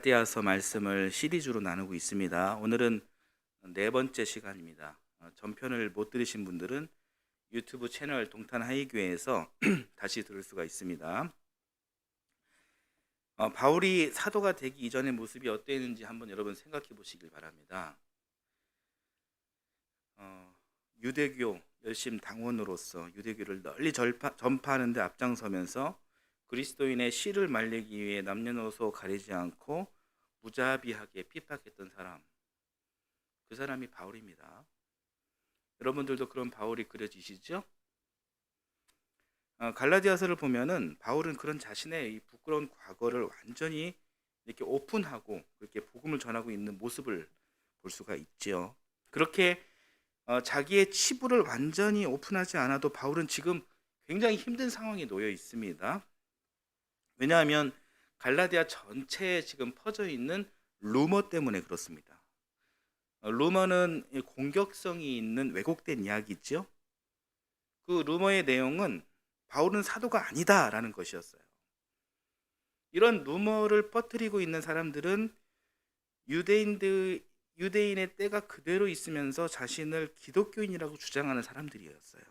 갈라디아서 말씀을 시리즈로 나누고 있습니다. 오늘은 네 번째 시간입니다. 전편을 못 들으신 분들은 유튜브 채널 동탄하이교회에서 다시 들을 수가 있습니다. 바울이 사도가 되기 이전의 모습이 어땠는지 한번 여러분 생각해 보시길 바랍니다. 유대교 열심 당원으로서 유대교를 널리 전파하는 데 앞장서면서 그리스도인의 씨를 말리기 위해 남녀노소 가리지 않고 무자비하게 핍박했던 사람, 그 사람이 바울입니다. 여러분들도 그런 바울이 그려지시죠? 갈라디아서를 보면은 바울은 그런 자신의 이 부끄러운 과거를 완전히 이렇게 오픈하고 그렇게 복음을 전하고 있는 모습을 볼 수가 있죠. 그렇게 자기의 치부를 완전히 오픈하지 않아도 바울은 지금 굉장히 힘든 상황에 놓여 있습니다. 왜냐하면 갈라디아 전체에 지금 퍼져 있는 루머 때문에 그렇습니다. 루머는 공격성이 있는 왜곡된 이야기죠. 그 루머의 내용은 바울은 사도가 아니다라는 것이었어요. 이런 루머를 퍼뜨리고 있는 사람들은 유대인의 때가 그대로 있으면서 자신을 기독교인이라고 주장하는 사람들이었어요.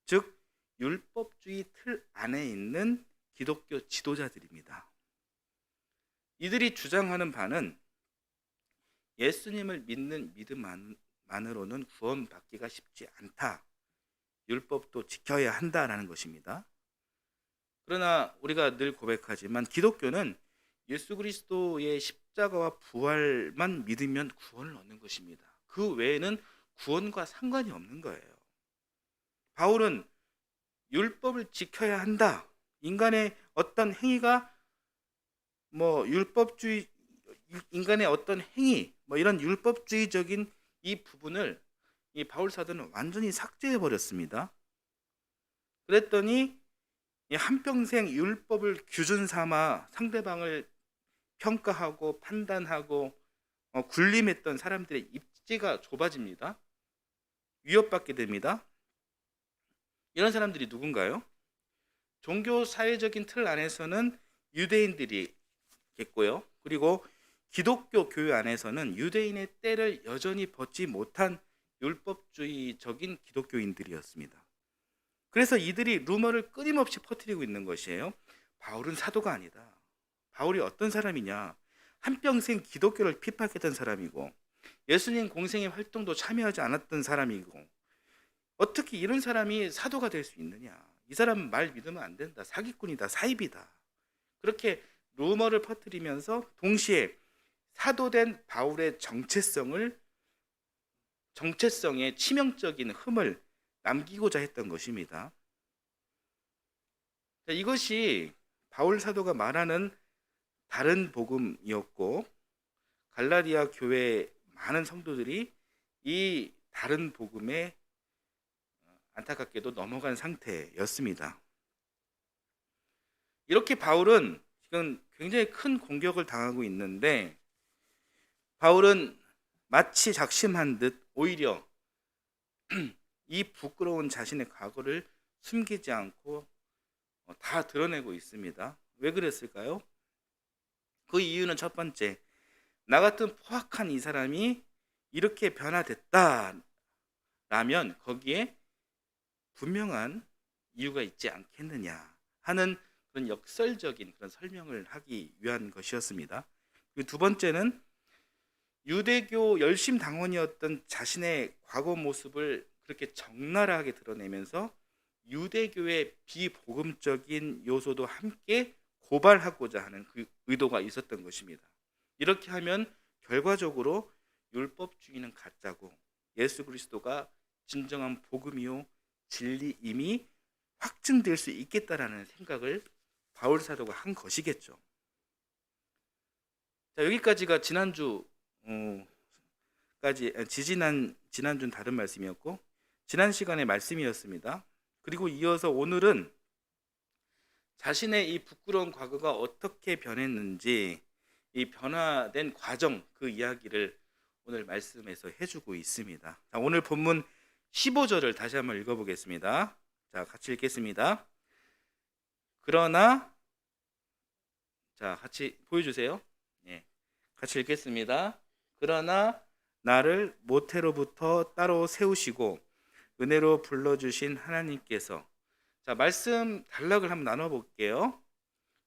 즉 율법주의 틀 안에 있는 기독교 지도자들입니다. 이들이 주장하는 바는 예수님을 믿는 믿음만으로는 구원받기가 쉽지 않다. 율법도 지켜야 한다라는 것입니다. 그러나 우리가 늘 고백하지만 기독교는 예수 그리스도의 십자가와 부활만 믿으면 구원을 얻는 것입니다. 그 외에는 구원과 상관이 없는 거예요. 바울은 율법을 지켜야 한다. 인간의 어떤 행위가 인간의 어떤 행위, 이런 율법주의적인 이 부분을 이 바울 사도는 완전히 삭제해 버렸습니다. 그랬더니 한평생 율법을 기준 삼아 상대방을 평가하고 판단하고 군림했던 사람들의 입지가 좁아집니다. 위협받게 됩니다. 이런 사람들이 누군가요? 종교 사회적인 틀 안에서는 유대인들이겠고요. 그리고 기독교 교회 안에서는 유대인의 때를 여전히 벗지 못한 율법주의적인 기독교인들이었습니다. 그래서 이들이 루머를 끊임없이 퍼뜨리고 있는 것이에요. 바울은 사도가 아니다. 바울이 어떤 사람이냐? 한평생 기독교를 핍박했던 사람이고 예수님 공생의 활동도 참여하지 않았던 사람이고 어떻게 이런 사람이 사도가 될 수 있느냐? 이 사람 말 믿으면 안 된다. 사기꾼이다. 사입이다. 그렇게 루머를 퍼뜨리면서 동시에 사도된 바울의 정체성에 치명적인 흠을 남기고자 했던 것입니다. 이것이 바울 사도가 말하는 다른 복음이었고 갈라디아 교회 많은 성도들이 이 다른 복음에 안타깝게도 넘어간 상태였습니다. 이렇게 바울은 지금 굉장히 큰 공격을 당하고 있는데 바울은 마치 작심한 듯 오히려 이 부끄러운 자신의 과거를 숨기지 않고 다 드러내고 있습니다. 왜 그랬을까요? 그 이유는 첫 번째, 나 같은 포악한 이 사람이 이렇게 변화됐다라면 거기에 분명한 이유가 있지 않겠느냐 하는 그런 역설적인 그런 설명을 하기 위한 것이었습니다. 그리고 두 번째는 유대교 열심 당원이었던 자신의 과거 모습을 그렇게 적나라하게 드러내면서 유대교의 비복음적인 요소도 함께 고발하고자 하는 그 의도가 있었던 것입니다. 이렇게 하면 결과적으로 율법주의는 가짜고 예수 그리스도가 진정한 복음이요 진리임이 확증될 수 있겠다라는 생각을 바울 사도가 한 것이겠죠. 자, 여기까지가 지난주는 다른 말씀이었고 지난 시간의 말씀이었습니다. 그리고 이어서 오늘은 자신의 이 부끄러운 과거가 어떻게 변했는지 이 변화된 과정 그 이야기를 오늘 말씀에서 해주고 있습니다. 자, 오늘 본문 15절을 다시 한번 읽어보겠습니다. 자, 같이 읽겠습니다. 그러나 자, 같이 보여주세요. 예. 같이 읽겠습니다. 그러나 나를 모태로부터 따로 세우시고 은혜로 불러주신 하나님께서, 자, 말씀 단락을 한번 나눠볼게요.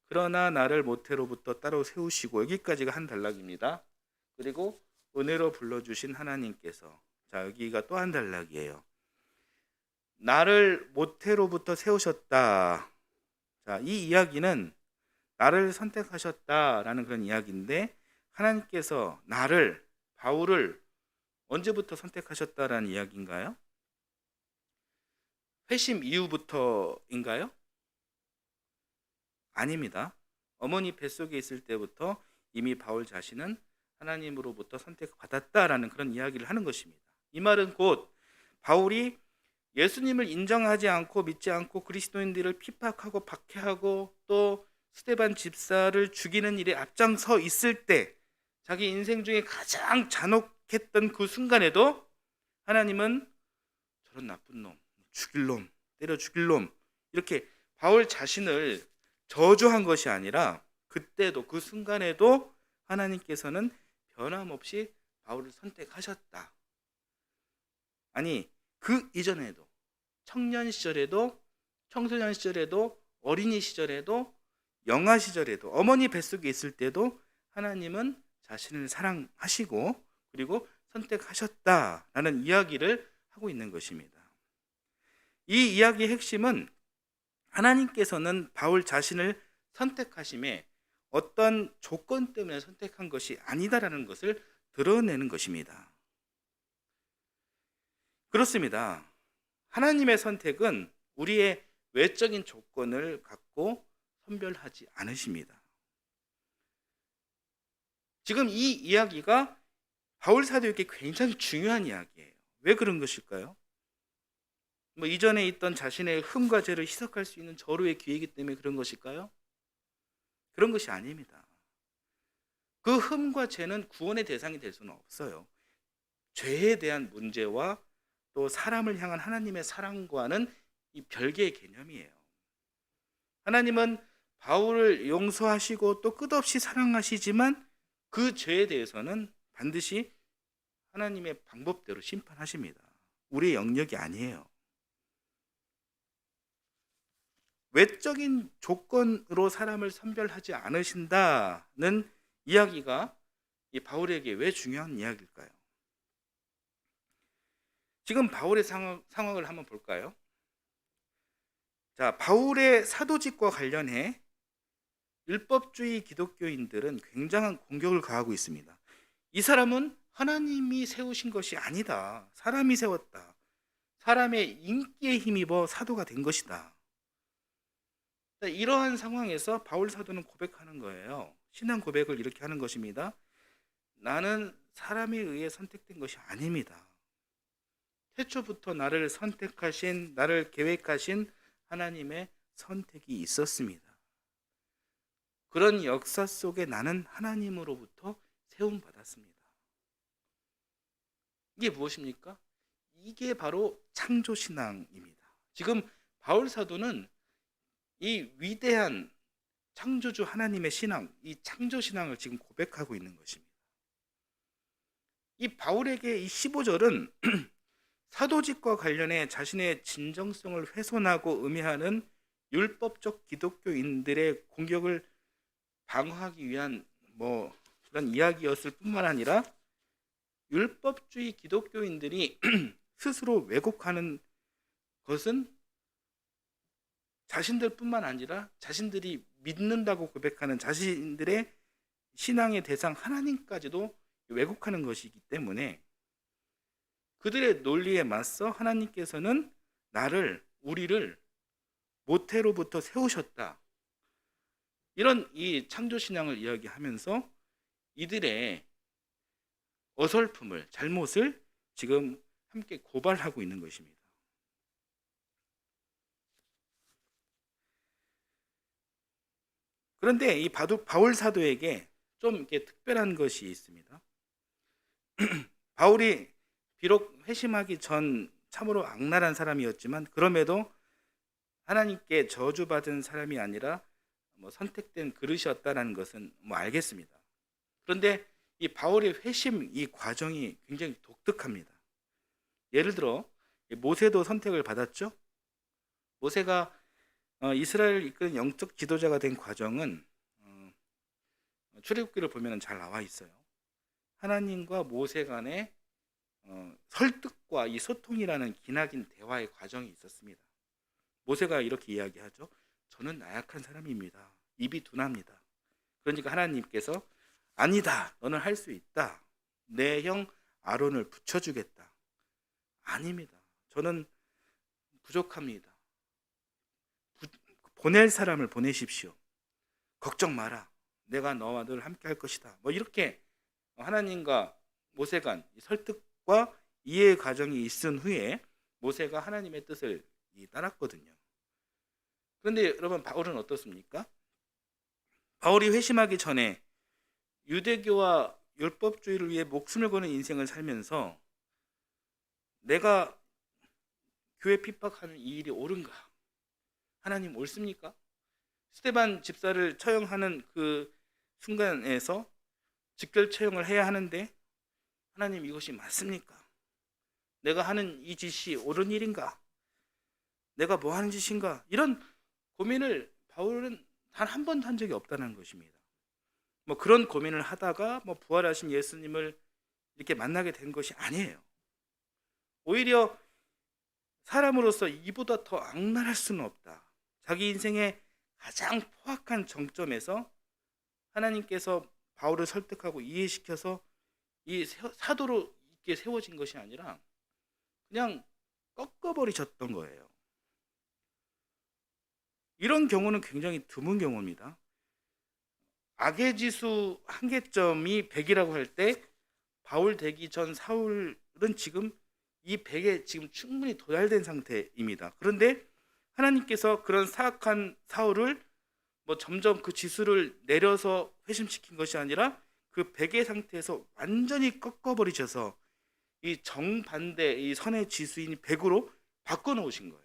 그러나 나를 모태로부터 따로 세우시고, 여기까지가 한 단락입니다. 그리고 은혜로 불러주신 하나님께서, 자, 여기가 또 한 단락이에요. 나를 모태로부터 세우셨다. 자, 이 이야기는 나를 선택하셨다라는 그런 이야기인데, 하나님께서 나를, 바울을 언제부터 선택하셨다라는 이야기인가요? 회심 이후부터인가요? 아닙니다. 어머니 뱃속에 있을 때부터 이미 바울 자신은 하나님으로부터 선택받았다라는 그런 이야기를 하는 것입니다. 이 말은 곧 바울이 예수님을 인정하지 않고 믿지 않고 그리스도인들을 핍박하고 박해하고 또 스데반 집사를 죽이는 일에 앞장서 있을 때, 자기 인생 중에 가장 잔혹했던 그 순간에도 하나님은 저런 나쁜 놈, 죽일 놈, 때려 죽일 놈, 이렇게 바울 자신을 저주한 것이 아니라 그때도, 그 순간에도 하나님께서는 변함없이 바울을 선택하셨다. 아니, 그 이전에도, 청년 시절에도, 청소년 시절에도, 어린이 시절에도, 영아 시절에도, 어머니 뱃속에 있을 때도 하나님은 자신을 사랑하시고 그리고 선택하셨다라는 이야기를 하고 있는 것입니다. 이 이야기의 핵심은 하나님께서는 바울 자신을 선택하심에 어떤 조건 때문에 선택한 것이 아니다라는 것을 드러내는 것입니다. 그렇습니다. 하나님의 선택은 우리의 외적인 조건을 갖고 선별하지 않으십니다. 지금 이 이야기가 바울 사도에게 굉장히 중요한 이야기예요. 왜 그런 것일까요? 이전에 있던 자신의 흠과 죄를 희석할 수 있는 절호의 기회이기 때문에 그런 것일까요? 그런 것이 아닙니다. 그 흠과 죄는 구원의 대상이 될 수는 없어요. 죄에 대한 문제와 또 사람을 향한 하나님의 사랑과는 이 별개의 개념이에요. 하나님은 바울을 용서하시고 또 끝없이 사랑하시지만 그 죄에 대해서는 반드시 하나님의 방법대로 심판하십니다. 우리의 영역이 아니에요. 외적인 조건으로 사람을 선별하지 않으신다는 이야기가 이 바울에게 왜 중요한 이야기일까요? 지금 바울의 상황을 한번 볼까요? 자, 바울의 사도직과 관련해 율법주의 기독교인들은 굉장한 공격을 가하고 있습니다. 이 사람은 하나님이 세우신 것이 아니다. 사람이 세웠다. 사람의 인기에 힘입어 사도가 된 것이다. 이러한 상황에서 바울 사도는 고백하는 거예요. 신앙 고백을 이렇게 하는 것입니다. 나는 사람에 의해 선택된 것이 아닙니다. 태초부터 나를 선택하신, 나를 계획하신 하나님의 선택이 있었습니다. 그런 역사 속에 나는 하나님으로부터 세움받았습니다. 이게 무엇입니까? 이게 바로 창조신앙입니다. 지금 바울 사도는 이 위대한 창조주 하나님의 신앙, 이 창조신앙을 지금 고백하고 있는 것입니다. 이 바울에게 이 15절은 사도직과 관련해 자신의 진정성을 훼손하고 음해하는 율법적 기독교인들의 공격을 방어하기 위한 그런 이야기였을 뿐만 아니라 율법주의 기독교인들이 스스로 왜곡하는 것은 자신들뿐만 아니라 자신들이 믿는다고 고백하는 자신들의 신앙의 대상 하나님까지도 왜곡하는 것이기 때문에 그들의 논리에 맞서 하나님께서는 우리를 모태로부터 세우셨다. 이런 이 창조신앙을 이야기하면서 이들의 어설픔을, 잘못을 지금 함께 고발하고 있는 것입니다. 그런데 이 바울 사도에게 좀 이렇게 특별한 것이 있습니다. 바울이 비록 회심하기 전 참으로 악랄한 사람이었지만 그럼에도 하나님께 저주받은 사람이 아니라 선택된 그릇이었다는 것은 알겠습니다. 그런데 이 바울의 회심 이 과정이 굉장히 독특합니다. 예를 들어 모세도 선택을 받았죠. 모세가 이스라엘을 이끄는 영적 지도자가 된 과정은 출애굽기를 보면 잘 나와 있어요. 하나님과 모세 간의 설득과 이 소통이라는 기나긴 대화의 과정이 있었습니다. 모세가 이렇게 이야기하죠. 저는 나약한 사람입니다. 입이 둔합니다. 그러니까 하나님께서 아니다. 너는 할 수 있다. 내 형 아론을 붙여주겠다. 아닙니다. 저는 부족합니다. 보낼 사람을 보내십시오. 걱정 마라. 내가 너와 늘 함께 할 것이다. 뭐 이렇게 하나님과 모세 간 설득과 이해의 과정이 있은 후에 모세가 하나님의 뜻을 따랐거든요. 그런데 여러분 바울은 어떻습니까? 바울이 회심하기 전에 유대교와 율법주의를 위해 목숨을 거는 인생을 살면서 내가 교회 핍박하는 이 일이 옳은가? 하나님 옳습니까? 스데반 집사를 처형하는 그 순간에서 직결 처형을 해야 하는데 하나님 이것이 맞습니까? 내가 하는 이 짓이 옳은 일인가? 내가 뭐 하는 짓인가? 이런 고민을 바울은 단 한 번도 한 적이 없다는 것입니다. 뭐 그런 고민을 하다가 뭐 부활하신 예수님을 이렇게 만나게 된 것이 아니에요. 오히려 사람으로서 이보다 더 악랄할 수는 없다. 자기 인생의 가장 포악한 정점에서 하나님께서 바울을 설득하고 이해시켜서 이 사도로 있게 세워진 것이 아니라 그냥 꺾어버리셨던 거예요. 이런 경우는 굉장히 드문 경우입니다. 악의 지수 한계점이 100이라고 할 때 바울 되기 전 사울은 지금 이 100에 지금 충분히 도달된 상태입니다. 그런데 하나님께서 그런 사악한 사울을 뭐 점점 그 지수를 내려서 회심시킨 것이 아니라 그 100의 상태에서 완전히 꺾어버리셔서 이 정반대 이 선의 지수인 100으로 바꿔놓으신 거예요.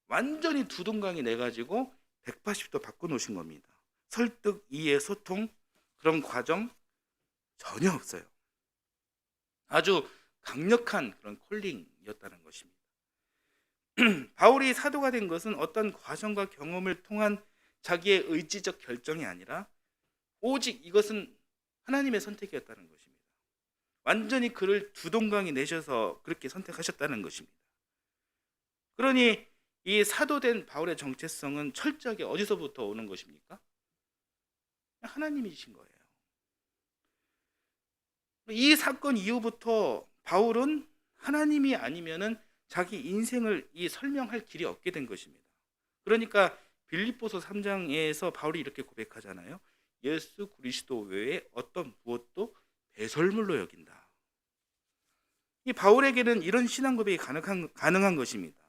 완전히 두동강이 내가지고 180도 바꿔놓으신 겁니다. 설득, 이해, 소통 그런 과정 전혀 없어요. 아주 강력한 그런 콜링이었다는 것입니다. 바울이 사도가 된 것은 어떤 과정과 경험을 통한 자기의 의지적 결정이 아니라 오직 이것은 하나님의 선택이었다는 것입니다. 완전히 그를 두동강이 내셔서 그렇게 선택하셨다는 것입니다. 그러니 이 사도된 바울의 정체성은 철저하게 어디서부터 오는 것입니까? 하나님이신 거예요. 이 사건 이후부터 바울은 하나님이 아니면은 자기 인생을 설명할 길이 없게 된 것입니다. 그러니까 빌립보서 3장에서 바울이 이렇게 고백하잖아요. 예수 그리스도 외에 어떤 무엇도 배설물로 여긴다. 이 바울에게는 이런 신앙 고백이 가능한 것입니다.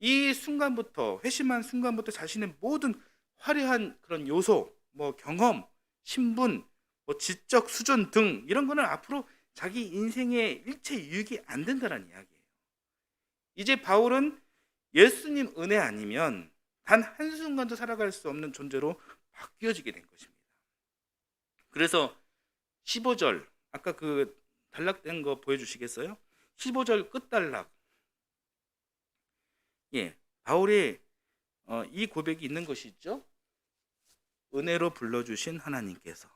이 순간부터 회심한 순간부터 자신의 모든 화려한 그런 요소, 뭐 경험, 신분, 뭐 지적 수준 등 이런 거는 앞으로 자기 인생의 일체 유익이 안 된다는 이야기예요. 이제 바울은 예수님 은혜 아니면 단 한순간도 살아갈 수 없는 존재로 바뀌어지게 된 것입니다. 그래서 15절 아까 그 단락된 거 보여주시겠어요? 15절 끝단락. 바울이 이 고백이 있는 것이 있죠. 은혜로 불러주신 하나님께서.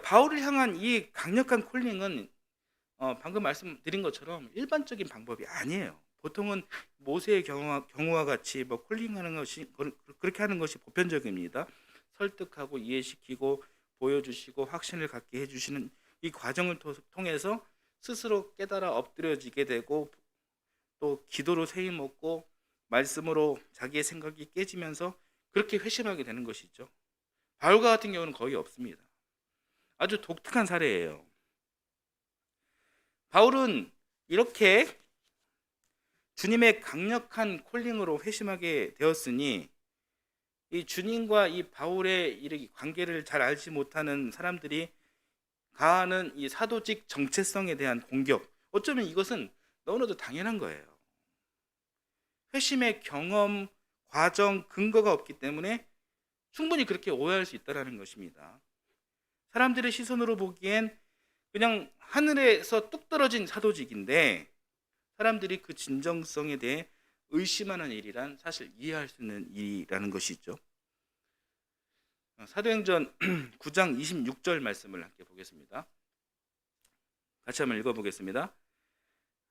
바울을 향한 이 강력한 콜링은 방금 말씀드린 것처럼 일반적인 방법이 아니에요. 보통은 모세의 경우와 같이 뭐 콜링하는 것이 그렇게 하는 것이 보편적입니다. 설득하고 이해시키고 보여주시고 확신을 갖게 해주시는 이 과정을 통해서 스스로 깨달아 엎드려지게 되고 또 기도로 세임 얻고 말씀으로 자기의 생각이 깨지면서 그렇게 회심하게 되는 것이죠. 바울과 같은 경우는 거의 없습니다. 아주 독특한 사례예요. 바울은 이렇게 주님의 강력한 콜링으로 회심하게 되었으니 이 주님과 이 바울의 이 관계를 잘 알지 못하는 사람들이 가하는 이 사도직 정체성에 대한 공격, 어쩌면 이것은 너무나도 당연한 거예요. 회심의 경험, 과정, 근거가 없기 때문에 충분히 그렇게 오해할 수 있다는 것입니다. 사람들의 시선으로 보기엔 그냥 하늘에서 뚝 떨어진 사도직인데 사람들이 그 진정성에 대해 의심하는 일이란 사실 이해할 수 있는 일이라는 것이죠. 사도행전 9장 26절 말씀을 함께 보겠습니다. 같이 한번 읽어보겠습니다.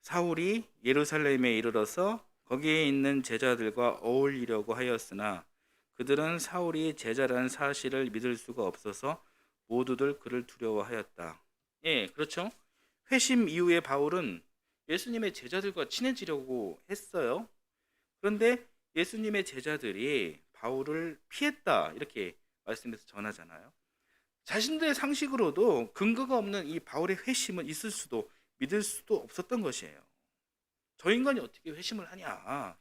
사울이 예루살렘에 이르러서 거기에 있는 제자들과 어울리려고 하였으나 그들은 사울이 제자라는 사실을 믿을 수가 없어서 모두들 그를 두려워하였다. 예, 그렇죠. 회심 이후에 바울은 예수님의 제자들과 친해지려고 했어요. 그런데 예수님의 제자들이 바울을 피했다 이렇게 말씀해서 전하잖아요. 자신들의 상식으로도 근거가 없는 이 바울의 회심은 있을 수도 믿을 수도 없었던 것이에요. 저 인간이 어떻게 회심을 하냐?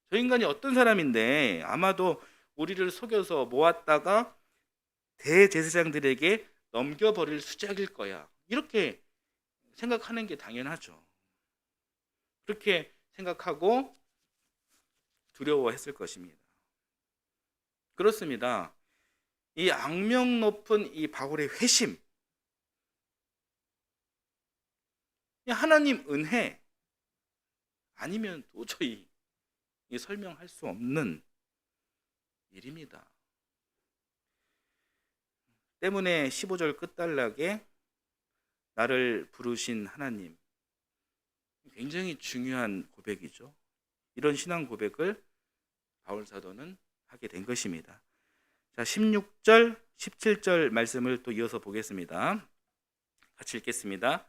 저 인간이 어떤 사람인데 아마도 우리를 속여서 모았다가 대제사장들에게 넘겨버릴 수작일 거야. 이렇게 생각하는 게 당연하죠. 그렇게 생각하고 두려워했을 것입니다. 그렇습니다. 이 악명 높은 이 바울의 회심, 하나님 은혜 아니면 도저히 설명할 수 없는 일입니다. 때문에 15절 끝단락에 나를 부르신 하나님, 굉장히 중요한 고백이죠. 이런 신앙 고백을 바울 사도는 하게 된 것입니다. 자, 16절, 17절 말씀을 또 이어서 보겠습니다. 같이 읽겠습니다.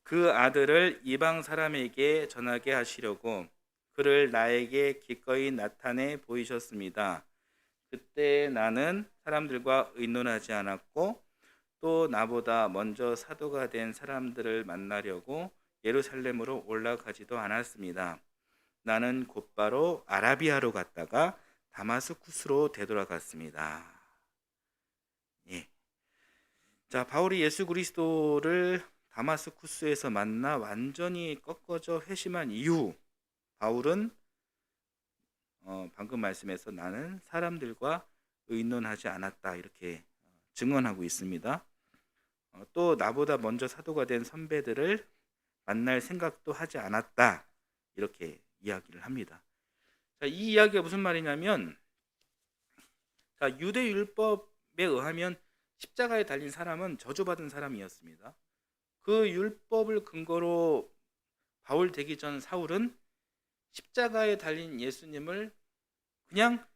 그 아들을 이방 사람에게 전하게 하시려고 그를 나에게 기꺼이 나타내 보이셨습니다. 그때 나는 사람들과 의논하지 않았고 또 나보다 먼저 사도가 된 사람들을 만나려고 예루살렘으로 올라가지도 않았습니다. 나는 곧바로 아라비아로 갔다가 다마스쿠스로 되돌아갔습니다. 예. 자, 바울이 예수 그리스도를 다마스쿠스에서 만나 완전히 꺾어져 회심한 이후 바울은 방금 말씀에서 나는 사람들과 의논하지 않았다 이렇게 증언하고 있습니다. 또 나보다 먼저 사도가 된 선배들을 만날 생각도 하지 않았다 이렇게 이야기를 합니다. 자, 이 이야기가 무슨 말이냐면 유대 율법에 의하면 십자가에 달린 사람은 저주받은 사람이었습니다. 그 율법을 근거로 바울 되기 전 사울은 십자가에 달린 예수님을 그냥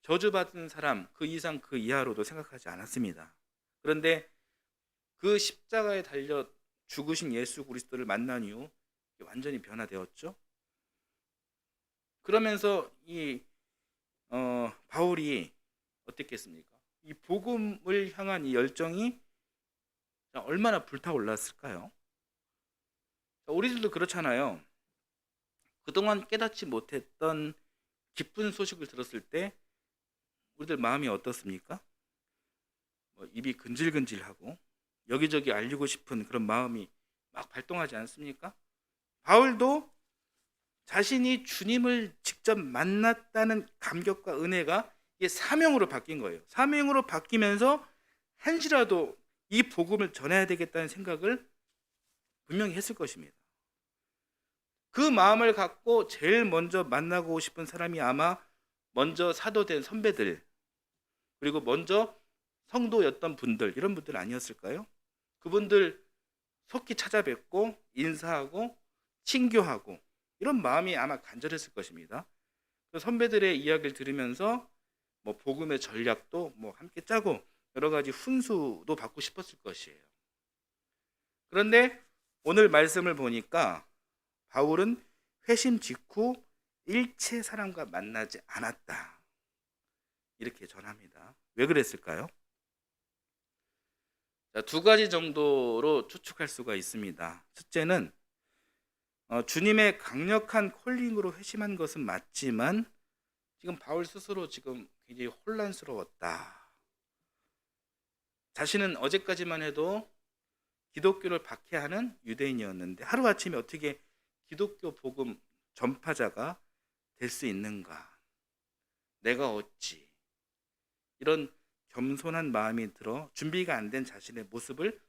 저주받은 사람, 그 이상 그 이하로도 생각하지 않았습니다. 그런데 그 십자가에 달려 죽으신 예수 그리스도를 만난 이후 완전히 변화되었죠. 그러면서 바울이 어땠겠습니까? 이 복음을 향한 이 열정이 얼마나 불타올랐을까요? 우리들도 그렇잖아요. 그동안 깨닫지 못했던 기쁜 소식을 들었을 때 우리들 마음이 어떻습니까? 입이 근질근질하고 여기저기 알리고 싶은 그런 마음이 막 발동하지 않습니까? 바울도 자신이 주님을 직접 만났다는 감격과 은혜가 이게 사명으로 바뀐 거예요. 사명으로 바뀌면서 한시라도 이 복음을 전해야 되겠다는 생각을 분명히 했을 것입니다. 그 마음을 갖고 제일 먼저 만나고 싶은 사람이 아마 먼저 사도된 선배들, 그리고 먼저 성도였던 분들, 이런 분들 아니었을까요? 그분들 속히 찾아뵙고 인사하고 친교하고 이런 마음이 아마 간절했을 것입니다. 그 선배들의 이야기를 들으면서 복음의 전략도 함께 짜고 여러 가지 훈수도 받고 싶었을 것이에요. 그런데 오늘 말씀을 보니까 바울은 회심 직후 일체 사람과 만나지 않았다 이렇게 전합니다. 왜 그랬을까요? 자, 두 가지 정도로 추측할 수가 있습니다. 첫째는 주님의 강력한 콜링으로 회심한 것은 맞지만 지금 바울 스스로 지금 굉장히 혼란스러웠다. 자신은 어제까지만 해도 기독교를 박해하는 유대인이었는데 하루아침에 어떻게 기독교 복음 전파자가 될 수 있는가? 내가 어찌 이런 겸손한 마음이 들어 준비가 안 된 자신의 모습을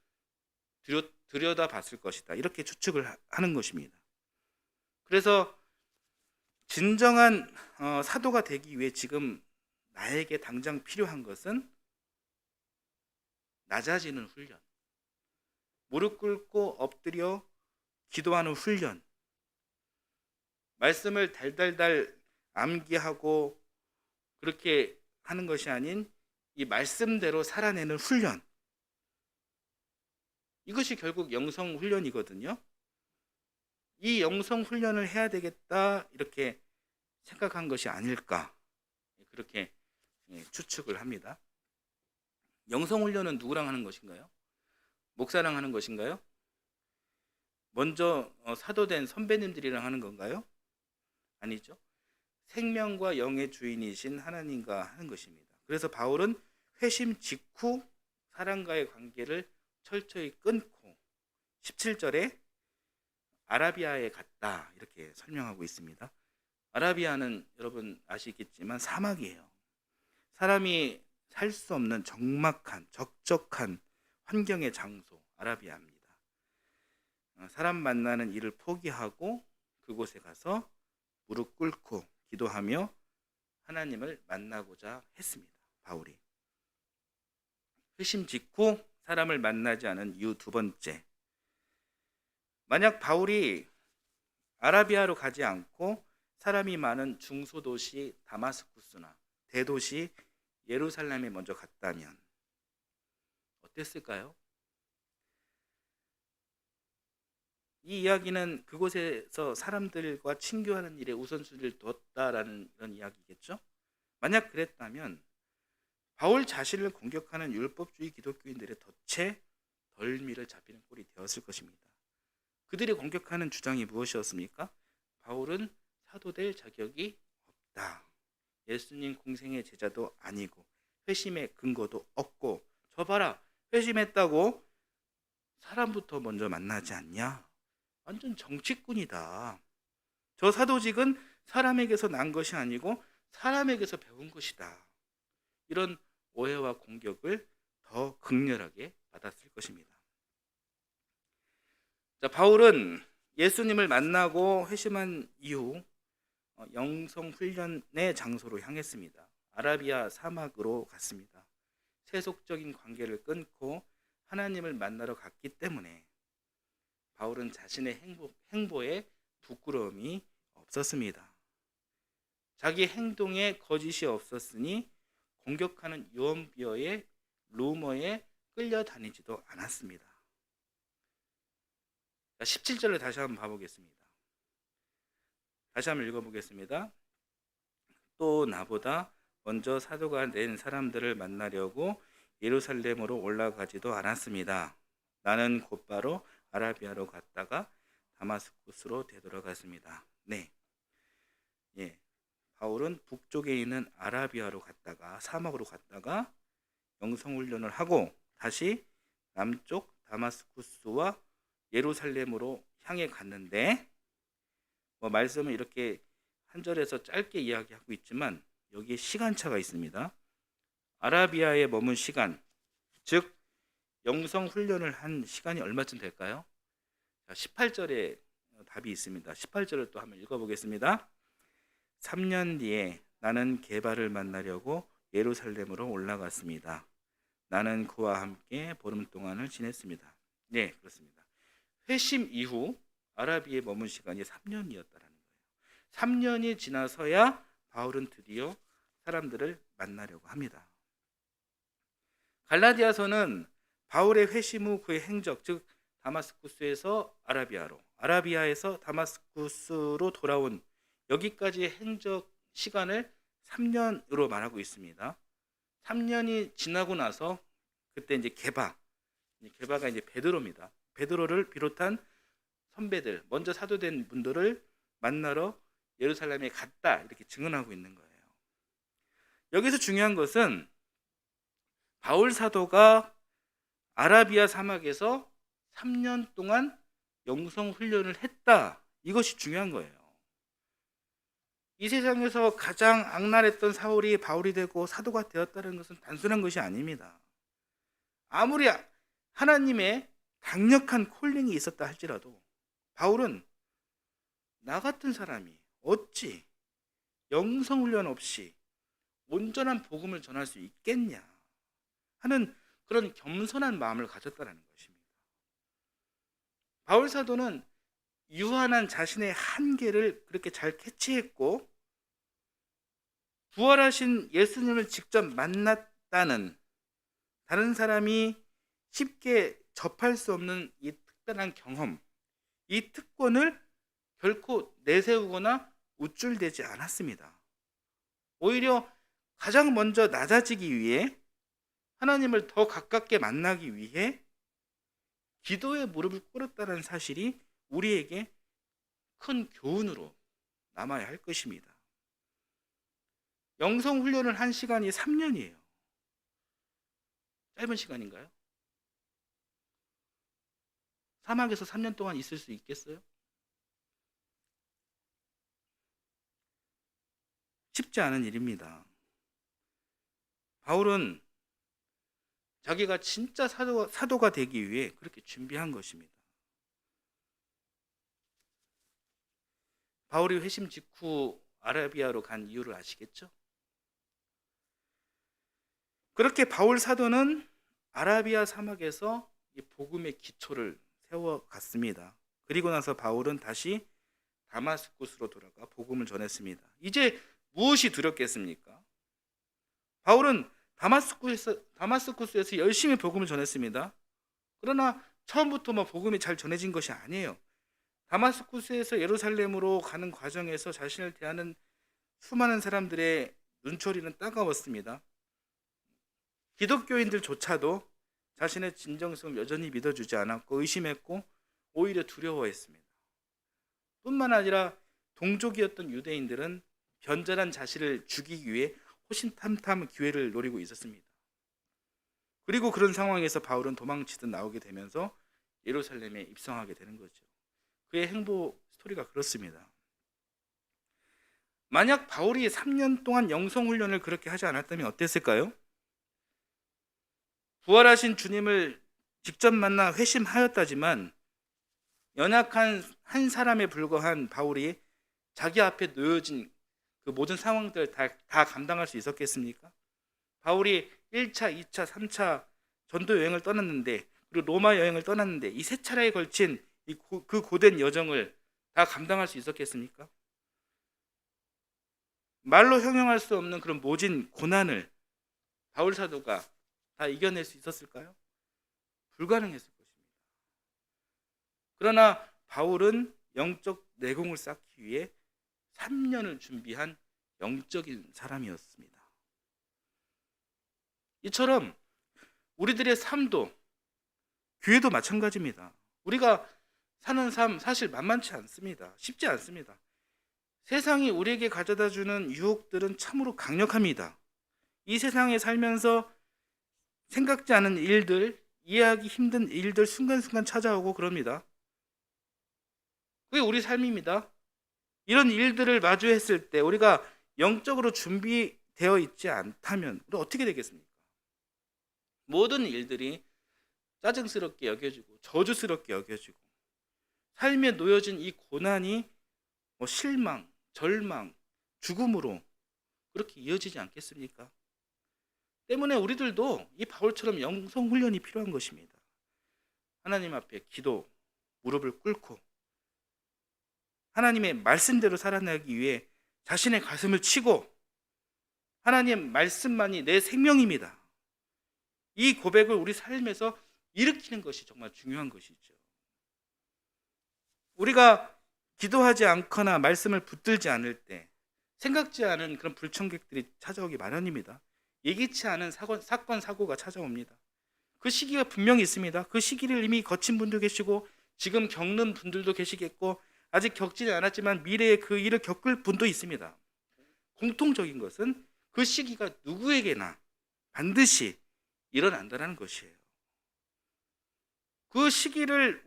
들여다 봤을 것이다. 이렇게 추측을 하는 것입니다. 그래서 진정한 사도가 되기 위해 지금 나에게 당장 필요한 것은 낮아지는 훈련, 무릎 꿇고 엎드려 기도하는 훈련, 말씀을 달달달 암기하고 그렇게 하는 것이 아닌 이 말씀대로 살아내는 훈련, 이것이 결국 영성 훈련이거든요. 이 영성 훈련을 해야 되겠다 이렇게 생각한 것이 아닐까, 그렇게 추측을 합니다. 영성 훈련은 누구랑 하는 것인가요? 목사랑 하는 것인가요? 먼저 사도된 선배님들이랑 하는 건가요? 아니죠. 생명과 영의 주인이신 하나님과 하는 것입니다. 그래서 바울은 회심 직후 사람과의 관계를 철저히 끊고 17절에 아라비아에 갔다 이렇게 설명하고 있습니다. 아라비아는 여러분 아시겠지만 사막이에요. 사람이 살 수 없는 적막한 적적한 환경의 장소 아라비아입니다. 사람 만나는 일을 포기하고 그곳에 가서 무릎 꿇고 기도하며 하나님을 만나고자 했습니다. 바울이 회심 직후 사람을 만나지 않은 이유 두 번째, 만약 바울이 아라비아로 가지 않고 사람이 많은 중소도시 다마스쿠스나 대도시 예루살렘에 먼저 갔다면 어땠을까요? 이 이야기는 그곳에서 사람들과 친교하는 일에 우선순위를 뒀다라는 이런 이야기겠죠? 만약 그랬다면 바울 자신을 공격하는 율법주의 기독교인들의 덫에 덜미를 잡히는 꼴이 되었을 것입니다. 그들이 공격하는 주장이 무엇이었습니까? 바울은 사도될 자격이 없다. 예수님 공생의 제자도 아니고 회심의 근거도 없고, 저 봐라, 회심했다고 사람부터 먼저 만나지 않냐? 완전 정치꾼이다. 저 사도직은 사람에게서 난 것이 아니고 사람에게서 배운 것이다. 이런 오해와 공격을 더 극렬하게 받았을 것입니다. 자, 바울은 예수님을 만나고 회심한 이후 영성 훈련의 장소로 향했습니다. 아라비아 사막으로 갔습니다. 세속적인 관계를 끊고 하나님을 만나러 갔기 때문에 바울은 자신의 행보에 부끄러움이 없었습니다. 자기 행동에 거짓이 없었으니 공격하는 유언비어의 루머에 끌려다니지도 않았습니다. 17절을 다시 한번 봐보겠습니다. 다시 한번 읽어보겠습니다. 또 나보다 먼저 사도가 된 사람들을 만나려고 예루살렘으로 올라가지도 않았습니다. 나는 곧바로 아라비아로 갔다가 다마스쿠스로 되돌아갔습니다. 네, 바울은 북쪽에 있는 아라비아로 갔다가 사막으로 갔다가 영성훈련을 하고 다시 남쪽 다마스쿠스와 예루살렘으로 향해 갔는데, 말씀은 이렇게 한 절에서 짧게 이야기하고 있지만 여기에 시간차가 있습니다. 아라비아에 머문 시간, 즉 영성 훈련을 한 시간이 얼마쯤 될까요? 18절에 답이 있습니다. 18절을 또 한번 읽어보겠습니다. 3년 뒤에 나는 게바를 만나려고 예루살렘으로 올라갔습니다. 나는 그와 함께 보름 동안을 지냈습니다. 네, 그렇습니다. 회심 이후 아라비아에 머문 시간이 3년이었다라는 거예요. 3년이 지나서야 바울은 드디어 사람들을 만나려고 합니다. 갈라디아서는 바울의 회심 후 그의 행적, 즉 다마스쿠스에서 아라비아로, 아라비아에서 다마스쿠스로 돌아온 여기까지의 행적 시간을 3년으로 말하고 있습니다. 3년이 지나고 나서 그때 이제 게바가 이제 베드로입니다. 베드로를 비롯한 선배들, 먼저 사도된 분들을 만나러 예루살렘에 갔다 이렇게 증언하고 있는 거예요. 여기서 중요한 것은 바울 사도가 아라비아 사막에서 3년 동안 영성 훈련을 했다, 이것이 중요한 거예요. 이 세상에서 가장 악랄했던 사울이 바울이 되고 사도가 되었다는 것은 단순한 것이 아닙니다. 아무리 하나님의 강력한 콜링이 있었다 할지라도 바울은 나 같은 사람이 어찌 영성훈련 없이 온전한 복음을 전할 수 있겠냐 하는 그런 겸손한 마음을 가졌다는 것입니다. 바울 사도는 유한한 자신의 한계를 그렇게 잘 캐치했고, 부활하신 예수님을 직접 만났다는, 다른 사람이 쉽게 접할 수 없는 이 특별한 경험, 이 특권을 결코 내세우거나 우쭐대지 않았습니다. 오히려 가장 먼저 낮아지기 위해, 하나님을 더 가깝게 만나기 위해 기도의 무릎을 꿇었다는 사실이 우리에게 큰 교훈으로 남아야 할 것입니다. 영성 훈련을 한 시간이 3년이에요. 짧은 시간인가요? 사막에서 3년 동안 있을 수 있겠어요? 쉽지 않은 일입니다. 바울은 자기가 진짜 사도가 되기 위해 그렇게 준비한 것입니다. 바울이 회심 직후 아라비아로 간 이유를 아시겠죠? 그렇게 바울 사도는 아라비아 사막에서 이 복음의 기초를 세워갔습니다. 그리고 나서 바울은 다시 다마스쿠스로 돌아가 복음을 전했습니다. 이제 무엇이 두렵겠습니까? 바울은 다마스쿠스에서 열심히 복음을 전했습니다. 그러나 처음부터 복음이 잘 전해진 것이 아니에요. 다마스쿠스에서 예루살렘으로 가는 과정에서 자신을 대하는 수많은 사람들의 눈초리는 따가웠습니다. 기독교인들조차도 자신의 진정성을 여전히 믿어주지 않았고 의심했고 오히려 두려워했습니다. 뿐만 아니라 동족이었던 유대인들은 변절한 자신을 죽이기 위해 호신탐탐 기회를 노리고 있었습니다. 그리고 그런 상황에서 바울은 도망치듯 나오게 되면서 예루살렘에 입성하게 되는 거죠. 그의 행보 스토리가 그렇습니다. 만약 바울이 3년 동안 영성훈련을 그렇게 하지 않았다면 어땠을까요? 부활하신 주님을 직접 만나 회심하였다지만 연약한 한 사람에 불과한 바울이 자기 앞에 놓여진 그 모든 상황들을 다 감당할 수 있었겠습니까? 바울이 1차, 2차, 3차 전도 여행을 떠났는데, 그리고 로마 여행을 떠났는데 이 세 차례에 걸친 그 고된 여정을 다 감당할 수 있었겠습니까? 말로 형용할 수 없는 그런 모진 고난을 바울 사도가 다 이겨낼 수 있었을까요? 불가능했을 것입니다. 그러나 바울은 영적 내공을 쌓기 위해 3년을 준비한 영적인 사람이었습니다. 이처럼 우리들의 삶도, 교회도 마찬가지입니다. 우리가 사는 삶 사실 만만치 않습니다. 쉽지 않습니다. 세상이 우리에게 가져다주는 유혹들은 참으로 강력합니다. 이 세상에 살면서 생각지 않은 일들, 이해하기 힘든 일들 순간순간 찾아오고 그럽니다. 그게 우리 삶입니다. 이런 일들을 마주했을 때 우리가 영적으로 준비되어 있지 않다면 우리 어떻게 되겠습니까? 모든 일들이 짜증스럽게 여겨지고 저주스럽게 여겨지고 삶에 놓여진 이 고난이 실망, 절망, 죽음으로 그렇게 이어지지 않겠습니까? 때문에 우리들도 이 바울처럼 영성 훈련이 필요한 것입니다. 하나님 앞에 기도, 무릎을 꿇고 하나님의 말씀대로 살아나기 위해 자신의 가슴을 치고 하나님의 말씀만이 내 생명입니다. 이 고백을 우리 삶에서 일으키는 것이 정말 중요한 것이죠. 우리가 기도하지 않거나 말씀을 붙들지 않을 때 생각지 않은 그런 불청객들이 찾아오기 마련입니다. 예기치 않은 사건, 사고가 찾아옵니다. 그 시기가 분명히 있습니다. 그 시기를 이미 거친 분도 계시고 지금 겪는 분들도 계시겠고 아직 겪지는 않았지만 미래에 그 일을 겪을 분도 있습니다. 공통적인 것은 그 시기가 누구에게나 반드시 일어난다는 것이에요. 그 시기는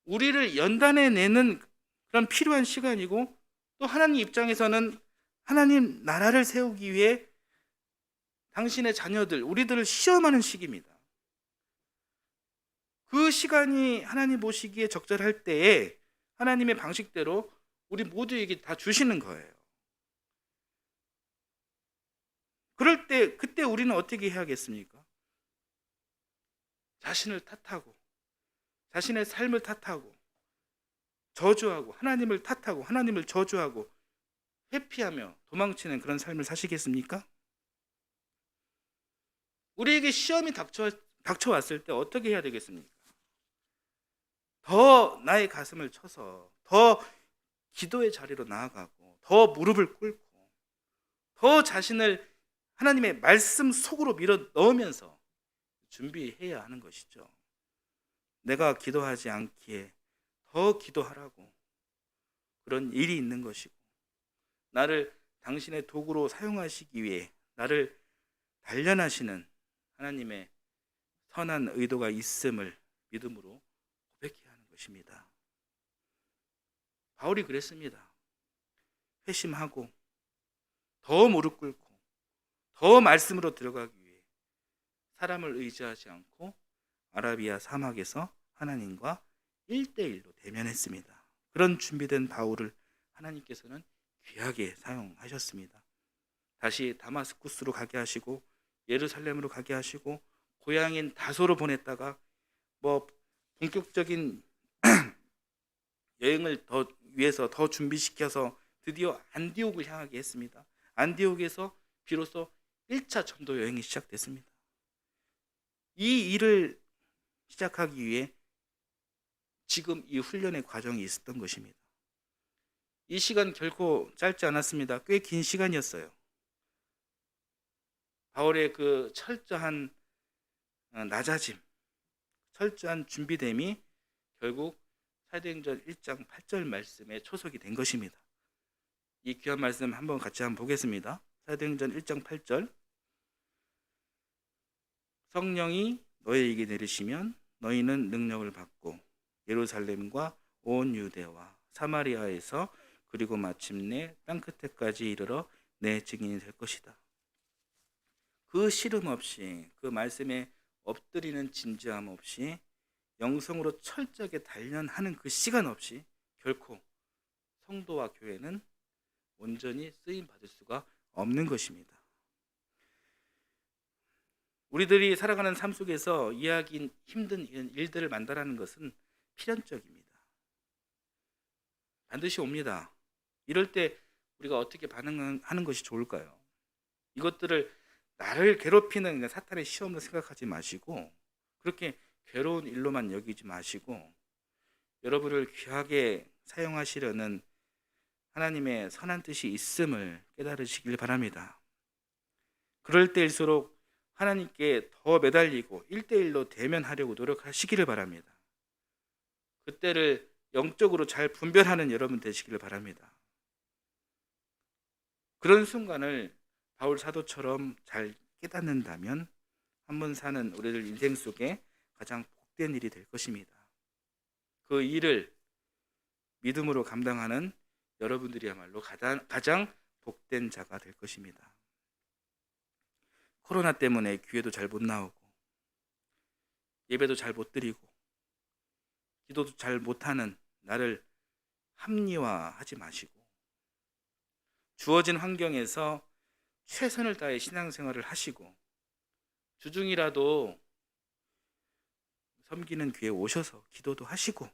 우리를 연단해내는 그런 필요한 시간이고 또 하나님 입장에서는 하나님 나라를 세우기 위해 당신의 자녀들, 우리들을 시험하는 시기입니다. 그 시간이 하나님 보시기에 적절할 때에 하나님의 방식대로 우리 모두에게 다 주시는 거예요. 그럴 때, 그때 우리는 어떻게 해야겠습니까? 자신을 탓하고, 자신의 삶을 탓하고, 저주하고, 하나님을 탓하고, 하나님을 저주하고, 회피하며 도망치는 그런 삶을 사시겠습니까? 우리에게 시험이 닥쳐왔을 때 어떻게 해야 되겠습니까? 더 나의 가슴을 쳐서 더 기도의 자리로 나아가고 더 무릎을 꿇고 더 자신을 하나님의 말씀 속으로 밀어 넣으면서 준비해야 하는 것이죠. 내가 기도하지 않기에 더 기도하라고 그런 일이 있는 것이고, 나를 당신의 도구로 사용하시기 위해 나를 단련하시는 하나님의 선한 의도가 있음을 믿음으로 고백해야 하는 것입니다. 바울이 그랬습니다. 회심하고 더 무릎 꿇고 더 말씀으로 들어가기 위해 사람을 의지하지 않고 아라비아 사막에서 하나님과 1대1로 대면했습니다. 그런 준비된 바울을 하나님께서는 귀하게 사용하셨습니다. 다시 다마스쿠스로 가게 하시고 예루살렘으로 가게 하시고 고향인 다소로 보냈다가 본격적인 여행을 위해서 더 준비시켜서 드디어 안디옥을 향하게 했습니다. 안디옥에서 비로소 1차 전도 여행이 시작됐습니다. 이 일을 시작하기 위해 지금 이 훈련의 과정이 있었던 것입니다. 이 시간 결코 짧지 않았습니다. 꽤 긴 시간이었어요. 바울의 그 철저한 낮아짐, 철저한 준비됨이 결국 사도행전 1장 8절 말씀에 초석이 된 것입니다. 이 귀한 말씀 한번 같이 한번 보겠습니다. 사도행전 1장 8절, 성령이 너희에게 내리시면 너희는 능력을 받고 예루살렘과 온 유대와 사마리아에서 그리고 마침내 땅끝에까지 이르러 내 증인이 될 것이다. 그 시름 없이, 그 말씀에 엎드리는 진지함 없이, 영성으로 철저하게 단련하는 그 시간 없이 결코 성도와 교회는 온전히 쓰임 받을 수가 없는 것입니다. 우리들이 살아가는 삶 속에서 이해하기 힘든 일들을 만나라는 것은 필연적입니다. 반드시 옵니다. 이럴 때 우리가 어떻게 반응하는 것이 좋을까요? 이것들을 나를 괴롭히는 사탄의 시험으로 생각하지 마시고, 그렇게 괴로운 일로만 여기지 마시고, 여러분을 귀하게 사용하시려는 하나님의 선한 뜻이 있음을 깨달으시길 바랍니다. 그럴 때일수록 하나님께 더 매달리고 1대1로 대면하려고 노력하시기를 바랍니다. 그때를 영적으로 잘 분별하는 여러분 되시기를 바랍니다. 그런 순간을 바울 사도처럼 잘 깨닫는다면 한번 사는 우리들 인생 속에 가장 복된 일이 될 것입니다. 그 일을 믿음으로 감당하는 여러분들이야말로 가장 복된 자가 될 것입니다. 코로나 때문에 교회도 잘 못 나오고 예배도 잘 못 드리고 기도도 잘 못하는 나를 합리화하지 마시고, 주어진 환경에서 최선을 다해 신앙생활을 하시고 주중이라도 섬기는 교회에 오셔서 기도도 하시고,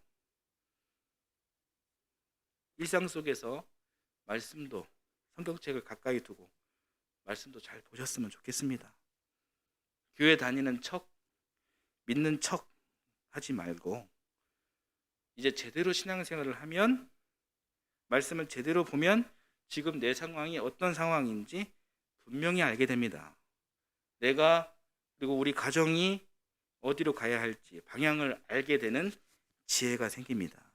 일상 속에서 말씀도, 성경책을 가까이 두고 말씀도 잘 보셨으면 좋겠습니다. 교회 다니는 척, 믿는 척 하지 말고 이제 제대로 신앙생활을 하면, 말씀을 제대로 보면 지금 내 상황이 어떤 상황인지 분명히 알게 됩니다. 내가 그리고 우리 가정이 어디로 가야 할지 방향을 알게 되는 지혜가 생깁니다.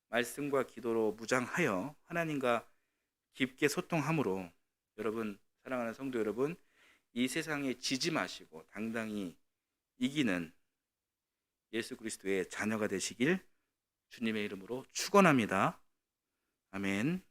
말씀과 기도로 무장하여 하나님과 깊게 소통함으로 여러분, 사랑하는 성도 여러분, 이 세상에 지지 마시고 당당히 이기는 예수 그리스도의 자녀가 되시길 주님의 이름으로 축원합니다. 아멘.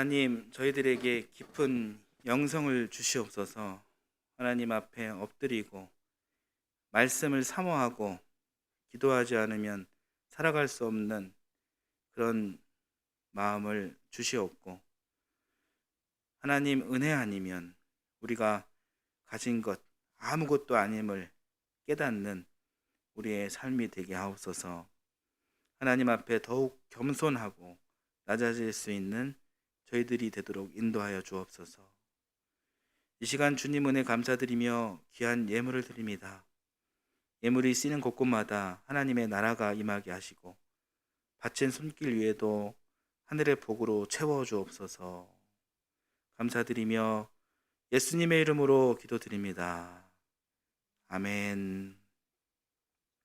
하나님, 저희들에게 깊은 영성을 주시옵소서. 하나님 앞에 엎드리고 말씀을 사모하고 기도하지 않으면 살아갈 수 없는 그런 마음을 주시옵고, 하나님 은혜 아니면 우리가 가진 것 아무것도 아님을 깨닫는 우리의 삶이 되게 하옵소서. 하나님 앞에 더욱 겸손하고 낮아질 수 있는 저희들이 되도록 인도하여 주옵소서. 이 시간 주님 은혜 감사드리며 귀한 예물을 드립니다. 예물이 쓰이는 곳곳마다 하나님의 나라가 임하게 하시고 바친 손길 위에도 하늘의 복으로 채워 주옵소서. 감사드리며 예수님의 이름으로 기도드립니다. 아멘.